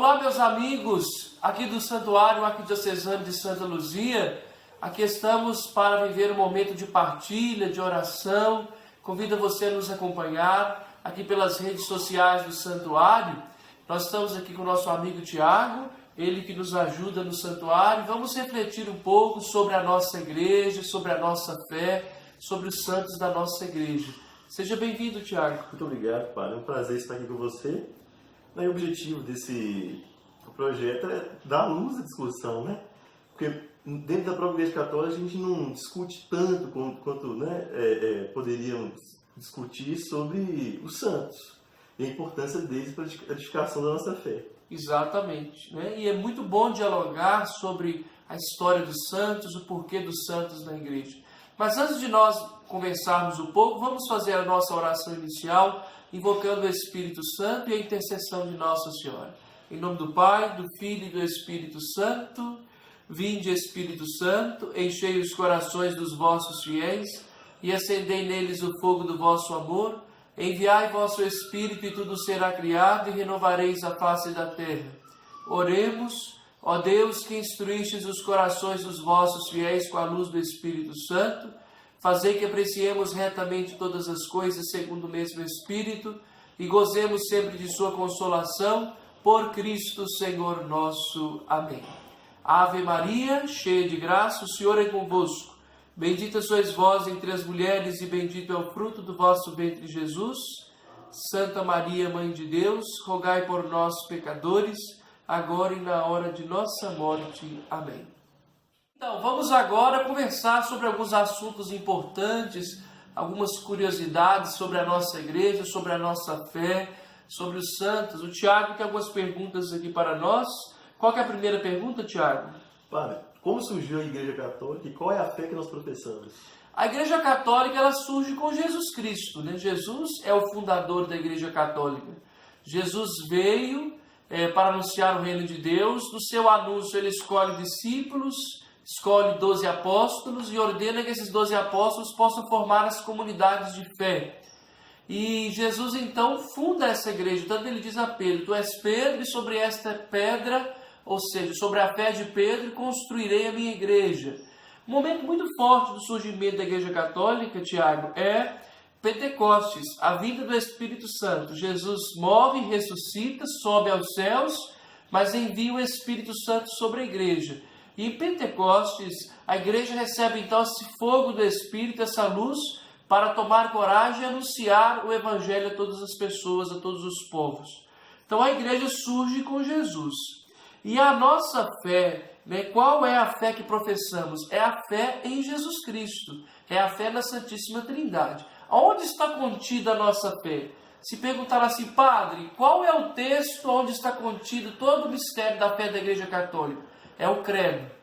Olá, meus amigos, aqui do Santuário Arquidiocesano de Santa Luzia. Aqui estamos para viver um momento de partilha, de oração. Convido você a nos acompanhar aqui pelas redes sociais do Santuário. Nós estamos aqui com o nosso amigo Tiago, ele que nos ajuda no Santuário. Vamos refletir um pouco sobre a nossa igreja, sobre a nossa fé, sobre os santos da nossa igreja. Seja bem-vindo, Tiago. Muito obrigado, Padre. É um prazer estar aqui com você. O objetivo desse projeto é dar luz à discussão, né? Porque dentro da própria Igreja Católica a gente não discute tanto quanto poderíamos discutir sobre os santos e a importância deles para a edificação da nossa fé. Exatamente, né? E é muito bom dialogar sobre a história dos santos, o porquê dos santos na igreja. Mas antes de nós conversarmos um pouco, vamos fazer a nossa oração inicial, invocando o Espírito Santo e a intercessão de Nossa Senhora. Em nome do Pai, do Filho e do Espírito Santo. Vinde, Espírito Santo, enchei os corações dos vossos fiéis e acendei neles o fogo do vosso amor. Enviai vosso Espírito e tudo será criado e renovareis a face da terra. Oremos, ó Deus, que instruístes os corações dos vossos fiéis com a luz do Espírito Santo. Fazei que apreciemos retamente todas as coisas segundo o mesmo Espírito e gozemos sempre de sua consolação, por Cristo Senhor nosso. Amém. Ave Maria, cheia de graça, o Senhor é convosco. Bendita sois vós entre as mulheres e bendito é o fruto do vosso ventre, Jesus. Santa Maria, Mãe de Deus, rogai por nós, pecadores, agora e na hora de nossa morte. Amém. Então, vamos agora conversar sobre alguns assuntos importantes, algumas curiosidades sobre a nossa igreja, sobre a nossa fé, sobre os santos. O Tiago tem algumas perguntas aqui para nós. Qual que é a primeira pergunta, Tiago? Padre, como surgiu a Igreja Católica e qual é a fé que nós professamos? A Igreja Católica ela surge com Jesus Cristo, né? Jesus é o fundador da Igreja Católica. Jesus veio para anunciar o reino de Deus. No seu anúncio ele escolhe discípulos, escolhe 12 apóstolos e ordena que esses 12 apóstolos possam formar as comunidades de fé. E Jesus então funda essa igreja. Tanto ele diz a Pedro: tu és Pedro, e sobre esta pedra, ou seja, sobre a fé de Pedro, construirei a minha igreja. Um momento muito forte do surgimento da Igreja Católica, Tiago, é Pentecostes, a vinda do Espírito Santo. Jesus morre, ressuscita, sobe aos céus, mas envia o Espírito Santo sobre a igreja. E em Pentecostes, a igreja recebe então esse fogo do Espírito, essa luz, para tomar coragem e anunciar o Evangelho a todas as pessoas, a todos os povos. Então a igreja surge com Jesus. E a nossa fé, né, qual é a fé que professamos? É a fé em Jesus Cristo, é a fé na Santíssima Trindade. Onde está contida a nossa fé? Se perguntar assim: Padre, qual é o texto onde está contido todo o mistério da fé da Igreja Católica? É o credo.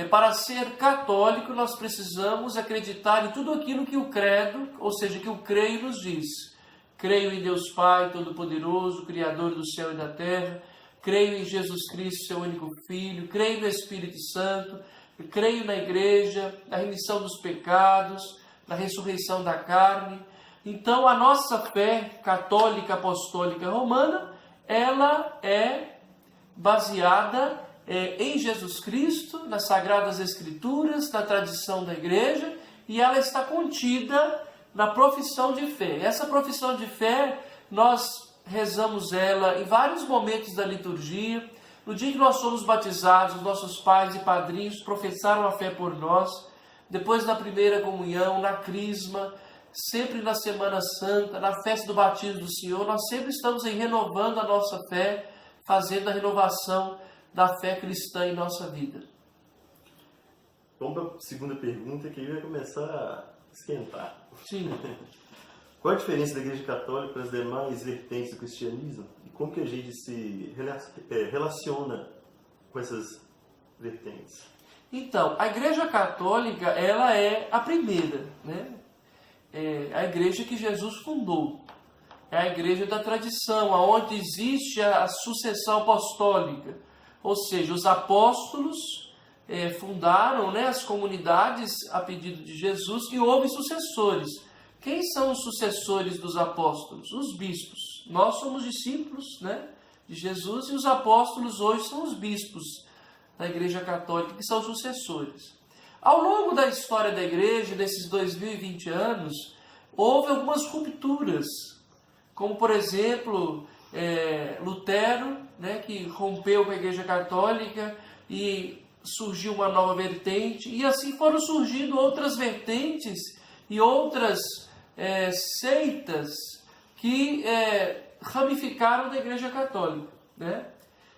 Para ser católico, nós precisamos acreditar em tudo aquilo que o credo, ou seja, que o creio nos diz. Creio em Deus Pai Todo-Poderoso, Criador do céu e da terra. Creio em Jesus Cristo, seu único Filho. Creio no Espírito Santo. Creio na Igreja, na remissão dos pecados, na ressurreição da carne. Então, a nossa fé católica, apostólica, romana, ela é baseada em Jesus Cristo, nas Sagradas Escrituras, na tradição da igreja, e ela está contida na profissão de fé. Essa profissão de fé, nós rezamos ela em vários momentos da liturgia. No dia que nós somos batizados, os nossos pais e padrinhos professaram a fé por nós. Depois na primeira comunhão, na crisma, sempre na Semana Santa, na festa do batismo do Senhor, nós sempre estamos renovando a nossa fé, fazendo a renovação da fé cristã em nossa vida. Vamos para a segunda pergunta, que aí vai começar a esquentar. Sim. Qual a diferença da Igreja Católica para as demais vertentes do cristianismo? E como que a gente se relaciona com essas vertentes? Então, a Igreja Católica, ela é a primeira, né? É a igreja que Jesus fundou. É a igreja da tradição, onde existe a sucessão apostólica. Ou seja, os apóstolos fundaram, né, as comunidades a pedido de Jesus, e houve sucessores. Quem são os sucessores dos apóstolos? Os bispos. Nós somos discípulos, né? de Jesus, e os apóstolos hoje são os bispos da Igreja Católica, que são sucessores. Ao longo da história da Igreja, desses 2020 anos, houve algumas rupturas, como por exemplo, Lutero, né, que rompeu com a Igreja Católica e surgiu uma nova vertente, e assim foram surgindo outras vertentes e outras seitas que ramificaram da Igreja Católica, né?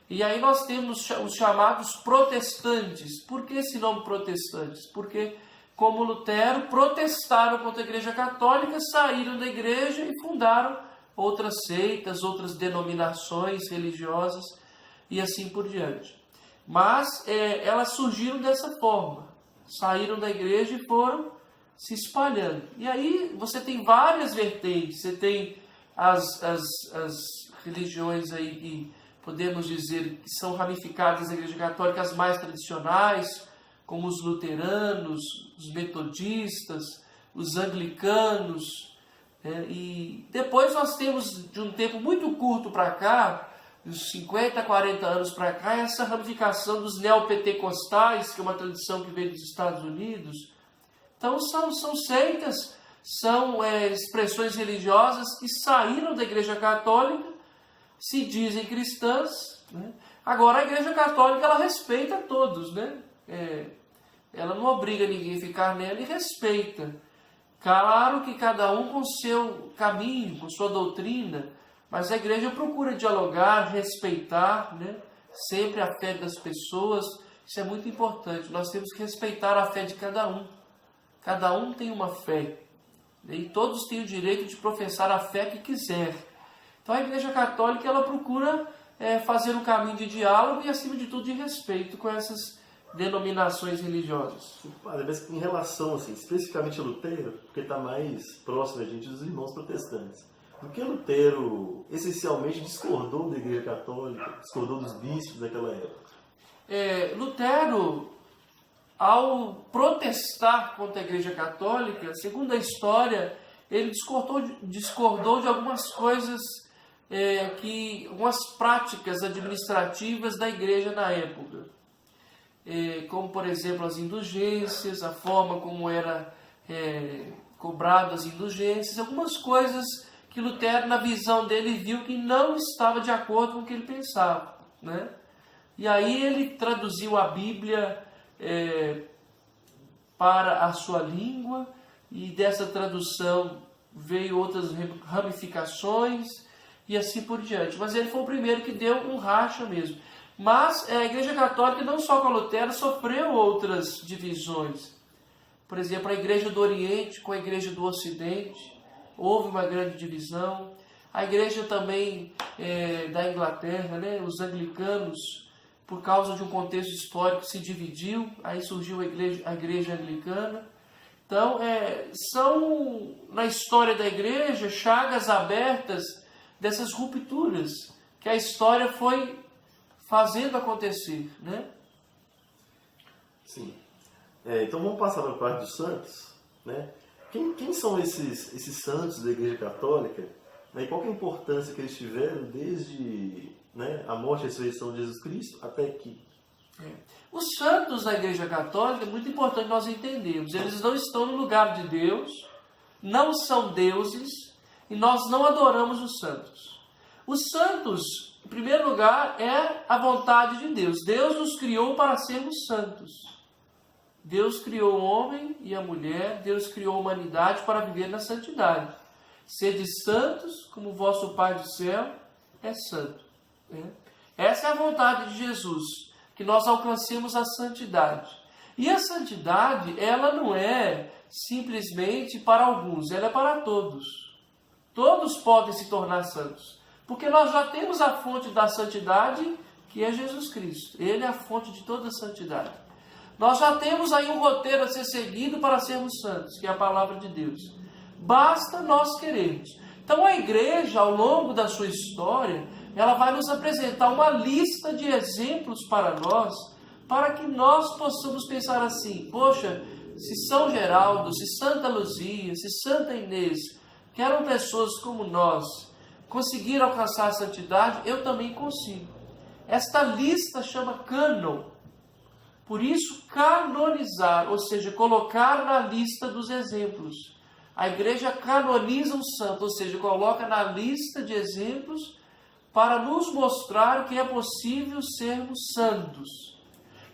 E aí nós temos os chamados protestantes. Por que esse nome protestantes? Porque, como Lutero, protestaram contra a Igreja Católica, saíram da igreja e fundaram outras seitas, outras denominações religiosas e assim por diante. Mas elas surgiram dessa forma, saíram da igreja e foram se espalhando. E aí você tem várias vertentes, você tem as religiões aí que podemos dizer que são ramificadas da Igreja Católica, as mais tradicionais, como os luteranos, os metodistas, os anglicanos, e depois nós temos, de um tempo muito curto para cá, dos 50, 40 anos para cá, essa ramificação dos neopentecostais, que é uma tradição que veio dos Estados Unidos. Então são seitas, são expressões religiosas que saíram da Igreja Católica, se dizem cristãs, né? Agora a Igreja Católica ela respeita todos, né? Ela não obriga ninguém a ficar nela e respeita. Claro que cada um com seu caminho, com sua doutrina, mas a igreja procura dialogar, respeitar, né? Sempre a fé das pessoas. Isso é muito importante. Nós temos que respeitar a fé de cada um. Cada um tem uma fé, né? E todos têm o direito de professar a fé que quiser. Então a Igreja Católica ela procura fazer um caminho de diálogo e, acima de tudo, de respeito com essas denominações religiosas. Padre, mas em relação, assim, especificamente a Lutero, porque está mais próximo a gente dos irmãos protestantes, do que Lutero essencialmente discordou da Igreja Católica, discordou dos bispos daquela época? Lutero, ao protestar contra a Igreja Católica, segundo a história, ele discordou de algumas coisas, algumas práticas administrativas da igreja na época. Como, por exemplo, as indulgências, a forma como era cobrado as indulgências, algumas coisas que Lutero, na visão dele, viu que não estava de acordo com o que ele pensava, né? E aí ele traduziu a Bíblia para a sua língua, e dessa tradução veio outras ramificações e assim por diante. Mas ele foi o primeiro que deu um racha mesmo. Mas a Igreja Católica, não só com Lutero, sofreu outras divisões. Por exemplo, a Igreja do Oriente com a Igreja do Ocidente, houve uma grande divisão. A Igreja também da Inglaterra, né, os anglicanos, por causa de um contexto histórico, se dividiu, aí surgiu a Igreja Anglicana. Então, são, na história da Igreja, chagas abertas dessas rupturas, que a história foi fazendo acontecer, né? Sim. Então vamos passar para a parte dos santos, né? Quem são esses santos da Igreja Católica? Né? E qual que é a importância que eles tiveram desde, né, a morte e a ressurreição de Jesus Cristo até aqui? Os santos da Igreja Católica, é muito importante nós entendermos, eles não estão no lugar de Deus, não são deuses, e nós não adoramos os santos. Os santos, em primeiro lugar, é a vontade de Deus. Deus nos criou para sermos santos. Deus criou o homem e a mulher, Deus criou a humanidade para viver na santidade. Sede santos, como o vosso Pai do céu é santo. Essa é a vontade de Jesus, que nós alcancemos a santidade. E a santidade, ela não é simplesmente para alguns, ela é para todos. Todos podem se tornar santos, porque nós já temos a fonte da santidade, que é Jesus Cristo. Ele é a fonte de toda a santidade. Nós já temos aí um roteiro a ser seguido para sermos santos, que é a palavra de Deus. Basta nós querermos. Então a igreja, ao longo da sua história, ela vai nos apresentar uma lista de exemplos para nós, para que nós possamos pensar assim: poxa, se São Geraldo, se Santa Luzia, se Santa Inês, que eram pessoas como nós, conseguiram alcançar a santidade, eu também consigo. Esta lista chama cânon. Por isso, canonizar, ou seja, colocar na lista dos exemplos. A igreja canoniza um santo, ou seja, coloca na lista de exemplos para nos mostrar que é possível sermos santos.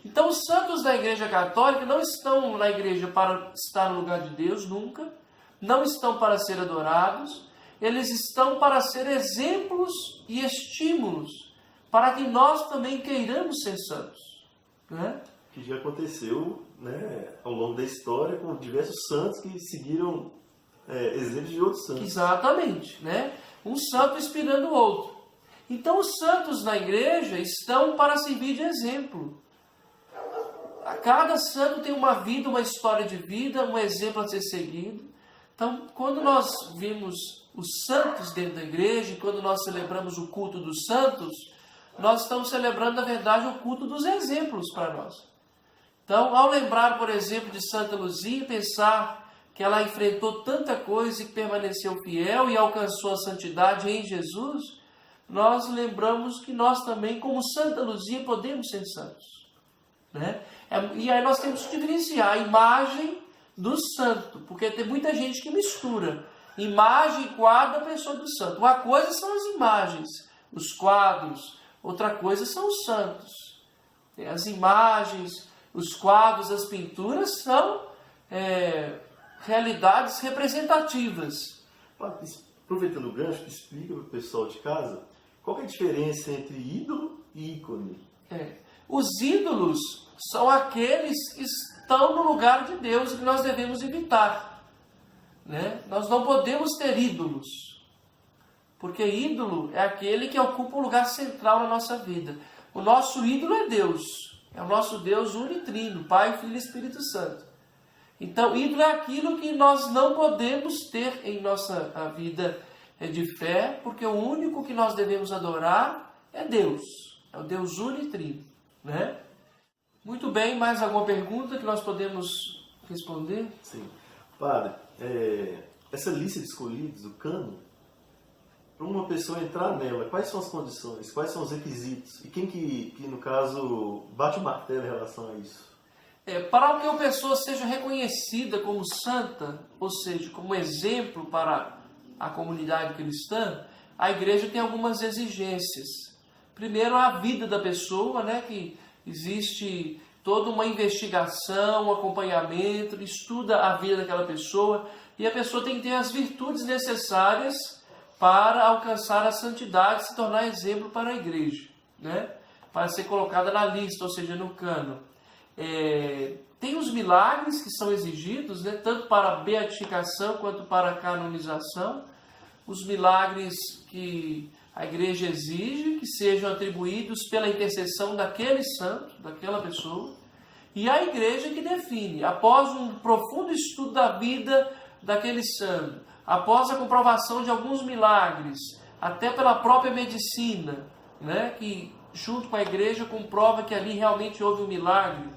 Então, os santos da Igreja Católica não estão na igreja para estar no lugar de Deus, nunca. Não estão para ser adorados. Eles estão para ser exemplos e estímulos, para que nós também queiramos ser santos. Né? Que já aconteceu, né, ao longo da história com diversos santos que seguiram exemplos de outros santos. Exatamente. Né? Um santo inspirando o outro. Então, os santos na igreja estão para servir de exemplo. Cada santo tem uma vida, uma história de vida, um exemplo a ser seguido. Então, quando nós vimos os santos dentro da igreja, quando nós celebramos o culto dos santos, nós estamos celebrando, na verdade, o culto dos exemplos para nós. Então, ao lembrar, por exemplo, de Santa Luzia, pensar que ela enfrentou tanta coisa e permaneceu fiel e alcançou a santidade em Jesus, nós lembramos que nós também, como Santa Luzia, podemos ser santos. Né? E aí nós temos que diferenciar a imagem do santo, porque tem muita gente que mistura imagem e quadro da pessoa do santo. Uma coisa são as imagens, os quadros, outra coisa são os santos. As imagens, os quadros, as pinturas são realidades representativas. Aproveitando o gancho, explica para o pessoal de casa qual é a diferença entre ídolo e ícone. Os ídolos são aqueles que estão no lugar de Deus e que nós devemos evitar. Né? Nós não podemos ter ídolos, porque ídolo é aquele que ocupa um lugar central na nossa vida. O nosso ídolo é Deus, é o nosso Deus unitrino, Pai, Filho e Espírito Santo. Então, ídolo é aquilo que nós não podemos ter em nossa vida de fé, porque o único que nós devemos adorar é Deus, é o Deus unitrino. Né? Muito bem, mais alguma pergunta que nós podemos responder? Sim. Padre, essa lista de escolhidos, o cânon, para uma pessoa entrar nela, quais são as condições, quais são os requisitos? E quem que no caso, bate o martelo em relação a isso? Para que uma pessoa seja reconhecida como santa, ou seja, como exemplo para a comunidade cristã, a igreja tem algumas exigências. Primeiro, a vida da pessoa, né, que existe toda uma investigação, um acompanhamento, estuda a vida daquela pessoa, e a pessoa tem que ter as virtudes necessárias para alcançar a santidade, se tornar exemplo para a igreja, né? Para ser colocada na lista, ou seja, no cânon. Tem os milagres que são exigidos, né? Tanto para a beatificação quanto para a canonização. Os milagres que a igreja exige que sejam atribuídos pela intercessão daquele santo, daquela pessoa. E a igreja que define, após um profundo estudo da vida daquele santo, após a comprovação de alguns milagres, até pela própria medicina, né, que junto com a igreja comprova que ali realmente houve um milagre,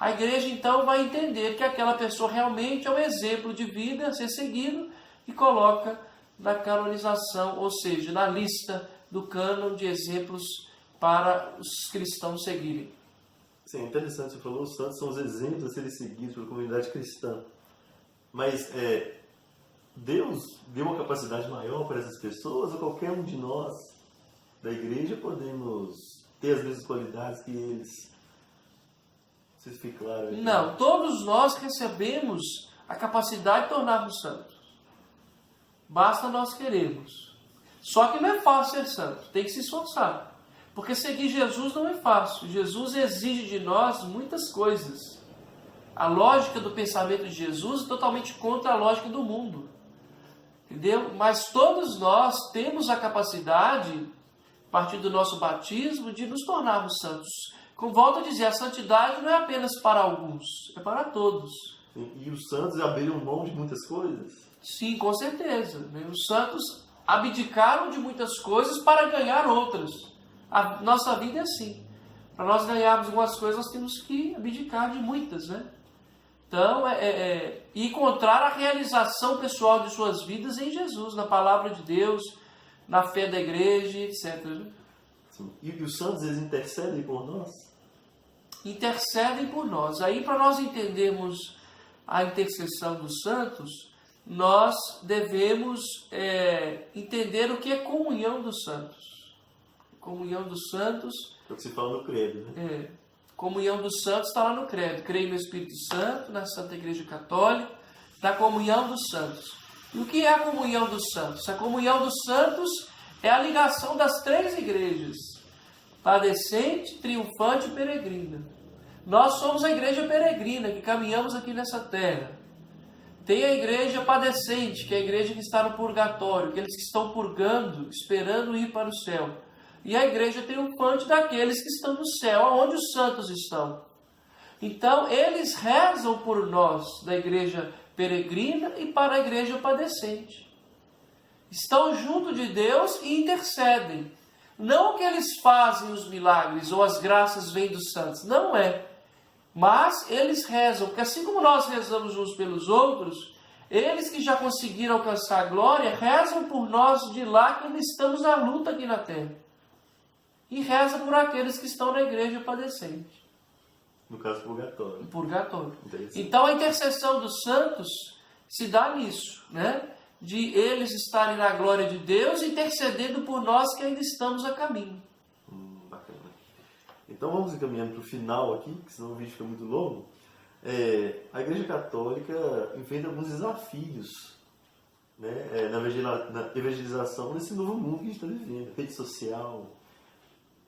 a igreja então vai entender que aquela pessoa realmente é um exemplo de vida a ser seguido e coloca na canonização, ou seja, na lista do cânon de exemplos para os cristãos seguirem. Sim, interessante, você falou, os santos são os exemplos a serem seguidos pela comunidade cristã. Mas Deus deu uma capacidade maior para essas pessoas, ou qualquer um de nós da igreja podemos ter as mesmas qualidades que eles? Não sei se fica claro aqui. Não, todos nós recebemos a capacidade de tornarmos santos. Basta nós querermos. Só que não é fácil ser santo, tem que se esforçar. Porque seguir Jesus não é fácil. Jesus exige de nós muitas coisas. A lógica do pensamento de Jesus é totalmente contra a lógica do mundo. Entendeu? Mas todos nós temos a capacidade, a partir do nosso batismo, de nos tornarmos santos. Como volto a dizer, a santidade não é apenas para alguns, é para todos. E os santos abriram mão de muitas coisas? Sim, com certeza. Os santos abdicaram de muitas coisas para ganhar outras. A nossa vida é assim. Para nós ganharmos algumas coisas, nós temos que abdicar de muitas, né? Então, encontrar a realização pessoal de suas vidas em Jesus, na palavra de Deus, na fé da igreja, etc. Sim. E os santos, eles intercedem por nós? Intercedem por nós. Aí, para nós entendermos a intercessão dos santos, nós devemos entender o que é comunhão dos santos. Comunhão dos santos... É o que se fala no credo, né? Comunhão dos santos está lá no credo. Creio no Espírito Santo, na Santa Igreja Católica, da comunhão dos santos. E o que é a comunhão dos santos? A comunhão dos santos é a ligação das três igrejas: padecente, triunfante e peregrina. Nós somos a igreja peregrina que caminhamos aqui nessa terra. Tem a igreja padecente, que é a igreja que está no purgatório, aqueles que estão purgando, esperando ir para o céu. E a igreja triunfante daqueles que estão no céu, onde os santos estão. Então, eles rezam por nós, da igreja peregrina e para a igreja padecente. Estão junto de Deus e intercedem. Não que eles fazem os milagres ou as graças vêm dos santos, não é. Mas eles rezam, porque assim como nós rezamos uns pelos outros, eles que já conseguiram alcançar a glória, rezam por nós de lá que ainda estamos na luta aqui na terra. E reza por aqueles que estão na igreja padecente. No caso, purgatório. Purgatório. Então a intercessão dos santos se dá nisso, né? De eles estarem na glória de Deus, intercedendo por nós que ainda estamos a caminho. Bacana. Então vamos encaminhando para o final aqui, que senão o vídeo fica muito longo. A Igreja Católica enfrenta alguns desafios, né? Na evangelização nesse novo mundo que a gente está vivendo. Rede social,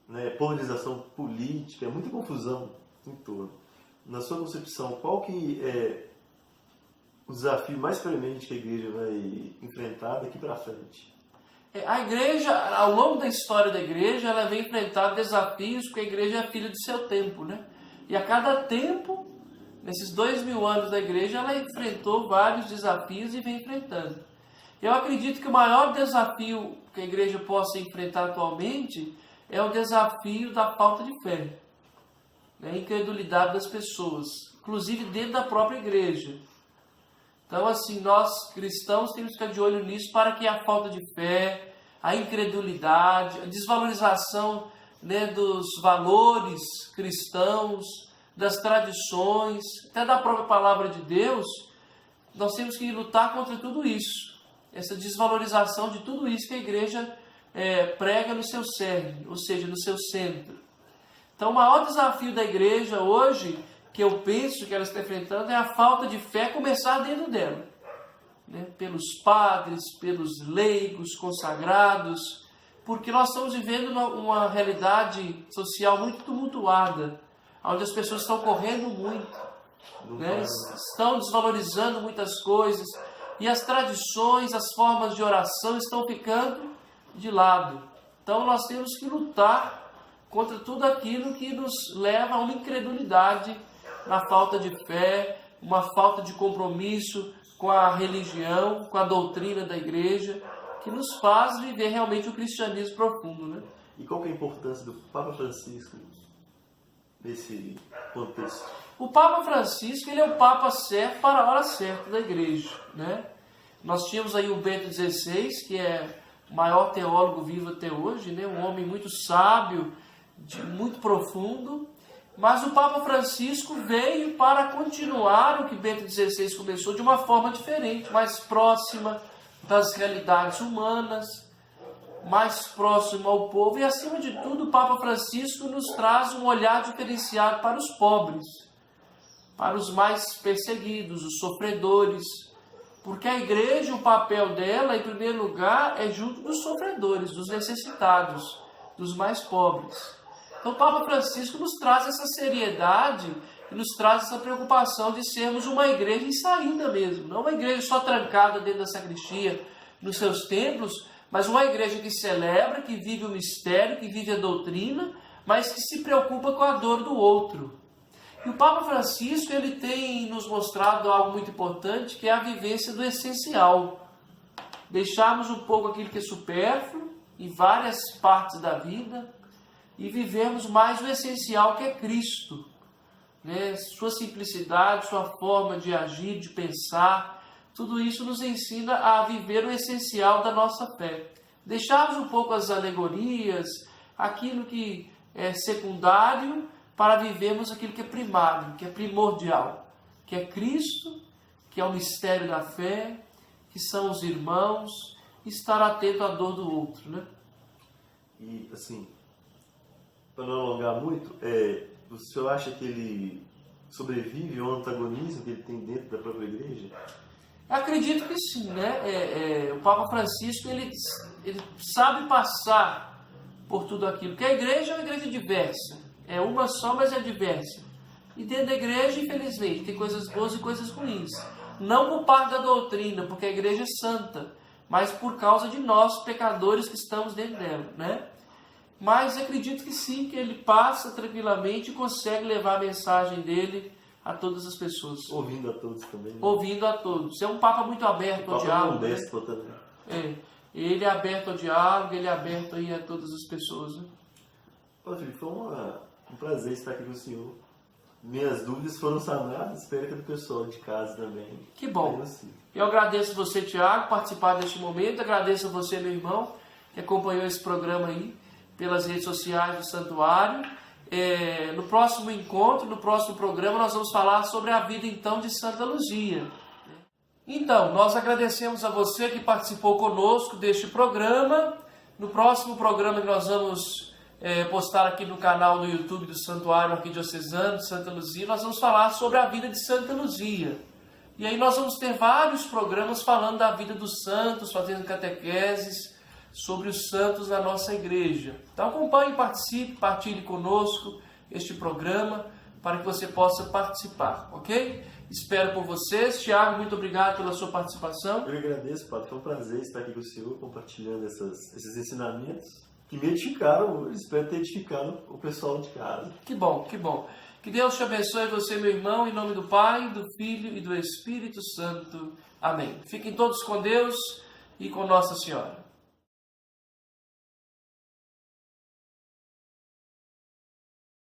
né? Polarização política, muita confusão em torno. Na sua concepção, qual que é o desafio mais premente que a igreja vai enfrentar daqui para frente? A igreja, ao longo da história da igreja, ela vem enfrentar desafios, porque a igreja é filha do seu tempo, né? E a cada tempo, nesses 2000 anos da igreja, ela enfrentou vários desafios e vem enfrentando. Eu acredito que o maior desafio que a igreja possa enfrentar atualmente é o desafio da falta de fé, né? A incredulidade das pessoas, inclusive dentro da própria igreja. Então, assim, nós cristãos temos que ficar de olho nisso para que a falta de fé, a incredulidade, a desvalorização, né, dos valores cristãos, das tradições, até da própria palavra de Deus, nós temos que lutar contra tudo isso. Essa desvalorização de tudo isso que a igreja prega no seu cerne, ou seja, no seu centro. Então, o maior desafio da igreja hoje, que eu penso que ela está enfrentando, é a falta de fé começar dentro dela, né? Pelos padres, pelos leigos, consagrados, porque nós estamos vivendo uma realidade social muito tumultuada, onde as pessoas estão correndo muito, né? Estão desvalorizando muitas coisas, e as tradições, as formas de oração estão ficando de lado. Então nós temos que lutar contra tudo aquilo que nos leva a uma incredulidade, na falta de fé, uma falta de compromisso com a religião, com a doutrina da igreja, que nos faz viver realmente o cristianismo profundo, né? E qual que é a importância do Papa Francisco nesse contexto? O Papa Francisco, ele é o Papa certo para a hora certa da igreja, né? Nós tínhamos aí o Bento XVI, que é o maior teólogo vivo até hoje, né? Um homem muito sábio, muito profundo. Mas o Papa Francisco veio para continuar o que Bento XVI começou de uma forma diferente, mais próxima das realidades humanas, mais próximo ao povo. E, acima de tudo, o Papa Francisco nos traz um olhar diferenciado para os pobres, para os mais perseguidos, os sofredores. Porque a igreja, o papel dela, em primeiro lugar, é junto dos sofredores, dos necessitados, dos mais pobres. Então o Papa Francisco nos traz essa seriedade e nos traz essa preocupação de sermos uma igreja em saída mesmo. Não uma igreja só trancada dentro da sacristia, nos seus templos, mas uma igreja que celebra, que vive o mistério, que vive a doutrina, mas que se preocupa com a dor do outro. E o Papa Francisco, ele tem nos mostrado algo muito importante, que é a vivência do essencial. Deixarmos um pouco aquilo que é supérfluo em várias partes da vida, e vivemos mais o essencial, que é Cristo, né? Sua simplicidade, sua forma de agir, de pensar, tudo isso nos ensina a viver o essencial da nossa fé. Deixarmos um pouco as alegorias, aquilo que é secundário, para vivermos aquilo que é primário, que é primordial, que é Cristo, que é o mistério da fé, que são os irmãos, e estar atento à dor do outro, né? E, assim, para não alongar muito, o senhor acha que ele sobrevive ao antagonismo que ele tem dentro da própria igreja? Acredito que sim, né? O Papa Francisco, ele sabe passar por tudo aquilo, porque a igreja é uma igreja diversa, é uma só, mas é diversa. E dentro da igreja, infelizmente, tem coisas boas e coisas ruins. Não por parte da doutrina, porque a igreja é santa, mas por causa de nós, pecadores, que estamos dentro dela, né? Mas acredito que sim, que ele passa tranquilamente e consegue levar a mensagem dele a todas as pessoas. Ouvindo a todos também. Né? Ouvindo a todos. É um Papa muito aberto ao diálogo. Papa é um déspota também. Ele é aberto ao diálogo, ele é aberto aí a todas as pessoas. Né? Ô, Felipe, foi um prazer estar aqui com o senhor. Minhas dúvidas foram sanadas, espero que do pessoal de casa também. Que bom. Eu agradeço você, Tiago, participar deste momento. Agradeço a você, meu irmão, que acompanhou esse programa aí pelas redes sociais do Santuário. No próximo encontro, no próximo programa, nós vamos falar sobre a vida, então, de Santa Luzia. Então, nós agradecemos a você que participou conosco deste programa. No próximo programa que nós vamos postar aqui no canal do YouTube do Santuário Arquidiocesano de Santa Luzia, nós vamos falar sobre a vida de Santa Luzia. E aí nós vamos ter vários programas falando da vida dos santos, fazendo catequeses sobre os santos da nossa igreja. Então acompanhe, participe, partilhe conosco este programa para que você possa participar, ok? Espero por vocês. Tiago, muito obrigado pela sua participação. Eu agradeço, Padre. Foi um prazer estar aqui com o senhor, compartilhando esses ensinamentos que me edificaram, espero ter edificado o pessoal de casa. Que bom, que bom. Que Deus te abençoe, você, meu irmão, em nome do Pai, do Filho e do Espírito Santo. Amém. Fiquem todos com Deus e com Nossa Senhora.